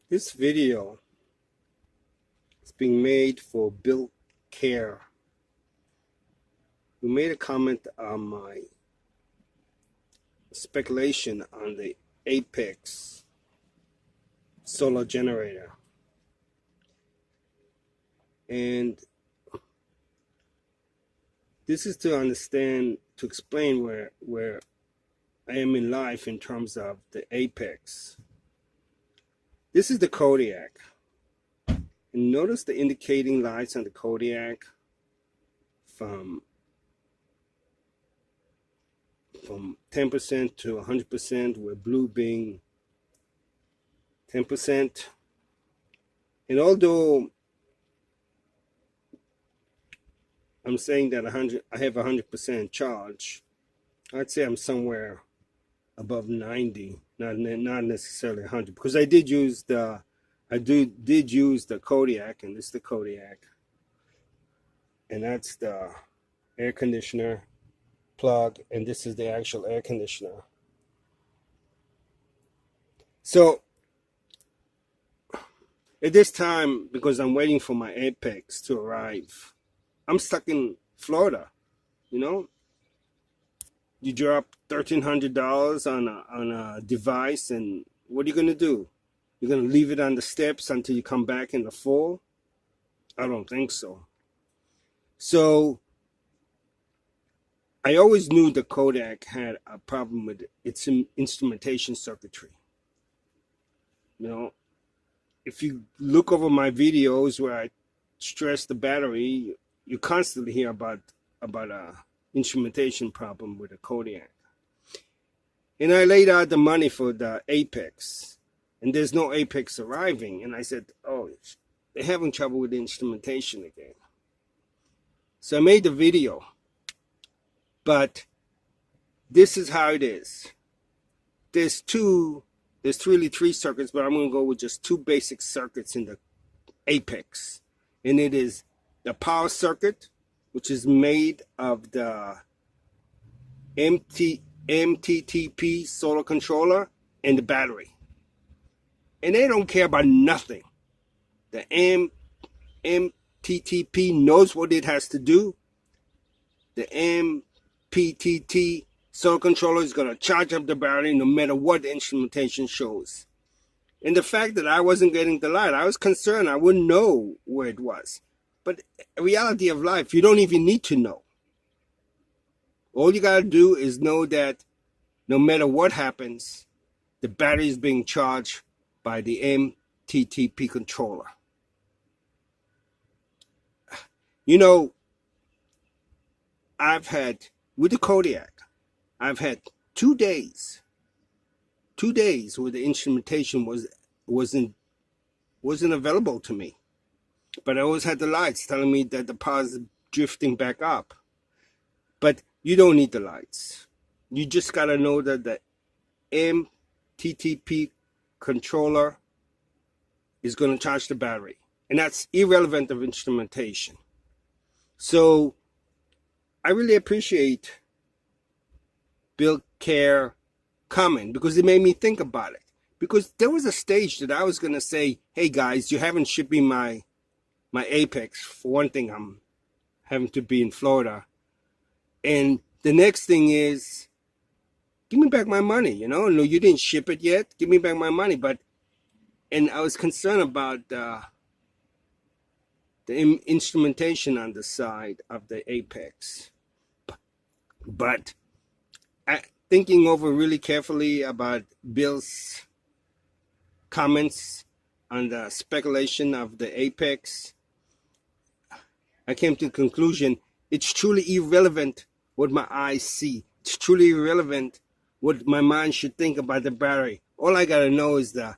This video is being made for Bill Carr, who made a comment on my speculation on the Apex Solar Generator. And this is to explain where I am in life in terms of the Apex. This is the Kodiak. And notice the indicating lights on the Kodiak from 10% to 100%, with blue being 10%. And although I'm saying that I have 100% charge, I'd say I'm somewhere above 90, not necessarily 100, because I did use the Kodiak, and this is the Kodiak, and that's the air conditioner plug, and this is the actual air conditioner. So at this time, because I'm waiting for my Apex to arrive, I'm stuck in Florida. You know, you drop $1,300 on a device, and what are you gonna do? You're gonna leave it on the steps until you come back in the fall? I don't think so. So I always knew the Kodak had a problem with its instrumentation circuitry. You know, if you look over my videos where I stress the battery, you constantly hear about a instrumentation problem with the Kodiak. And I laid out the money for the Apex, and there's no Apex arriving. And I said, oh, they're having trouble with the instrumentation again. So I made the video, but this is how it is. There's really three circuits, but I'm going to go with just two basic circuits in the Apex. And it is the power circuit, which is made of the MTTP solar controller and the battery. And they don't care about nothing. The MTTP knows what it has to do. The MPTT solar controller is going to charge up the battery no matter what the instrumentation shows. And the fact that I wasn't getting the light, I was concerned I wouldn't know where it was. But the reality of life, you don't even need to know. All you got to do is know that no matter what happens, the battery is being charged by the MTTP controller. You know, with the Kodiak, I've had 2 days where the instrumentation wasn't available to me. But I always had the lights telling me that the power's drifting back up. But you don't need the lights. You just got to know that the MTTP controller is going to charge the battery. And that's irrelevant of instrumentation. So I really appreciate Bill Carr comment, because it made me think about it. Because there was a stage that I was going to say, hey guys, you haven't shipped me my Apex. For one thing, I'm having to be in Florida. And the next thing is, give me back my money. You know, no, you didn't ship it yet. Give me back my money. And I was concerned about the instrumentation on the side of the Apex. But thinking over really carefully about Bill's comments on the speculation of the Apex, I came to the conclusion it's truly irrelevant what my eyes see. It's truly irrelevant what my mind should think about the battery. All I got to know is the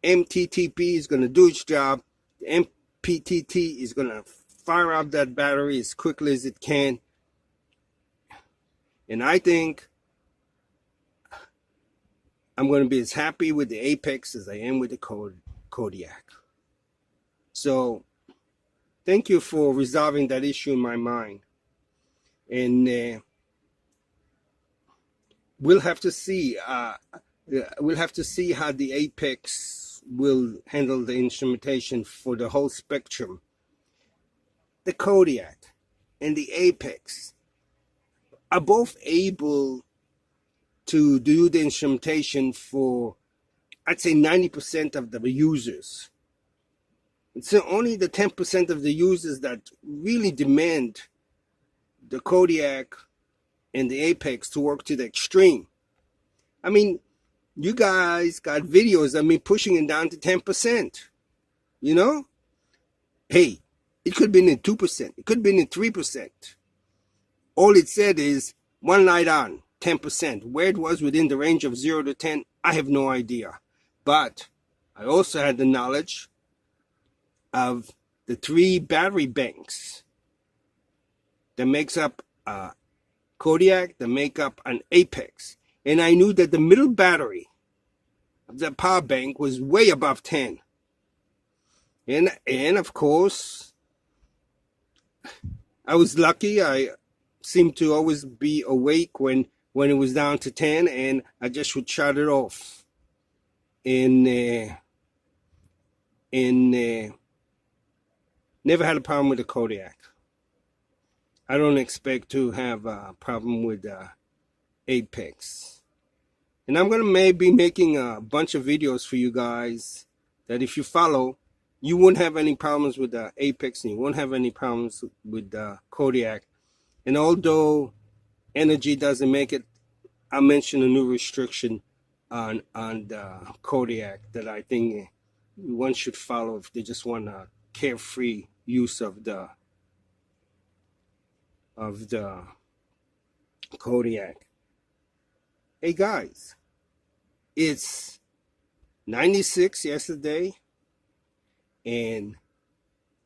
MTTP is going to do its job. The MPTT is going to fire up that battery as quickly as it can. And I think I'm going to be as happy with the Apex as I am with the Kodiak. So thank you for resolving that issue in my mind. And we'll have to see how the Apex will handle the instrumentation for the whole spectrum. The Kodiak and the Apex are both able to do the instrumentation for, I'd say, 90% of the users. It's only the 10% of the users that really demand the Kodiak and the Apex to work to the extreme. I mean, you guys got videos of me pushing it down to 10%. You know? Hey, it could be in 2%. It could be in 3%. All it said is one light on, 10%. Where it was within the range of 0 to 10, I have no idea. But I also had the knowledge of the 3 battery banks that makes up a Kodiak, that make up an Apex. And I knew that the middle battery of the power bank was way above 10. And of course, I was lucky. I seemed to always be awake when it was down to 10, and I just would shut it off. And never had a problem with the Kodiak. I don't expect to have a problem with Apex. And I'm going to maybe making a bunch of videos for you guys that if you follow, you won't have any problems with the Apex and you won't have any problems with the Kodiak. And although Energy doesn't make it, I'll mention a new restriction on the Kodiak that I think one should follow if they just want a carefree use of the Kodiak. Hey guys, it's 96 yesterday, and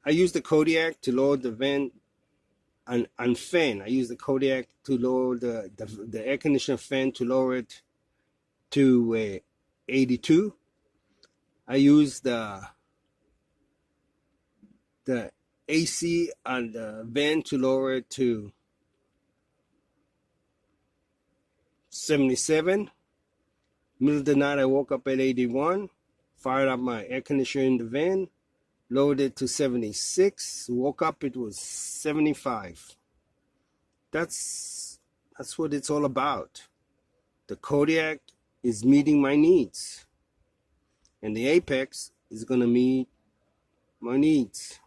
I used the Kodiak to lower the vent on fan. I used the Kodiak to lower the air conditioner fan, to lower it to 82. I used the AC on the vent to lower it to 77. Middle of the night, I woke up at 81. Fired up my air conditioner in the van. Lowered it to 76. Woke up, it was 75. That's what it's all about. The Kodiak is meeting my needs, and the Apex is going to meet my needs.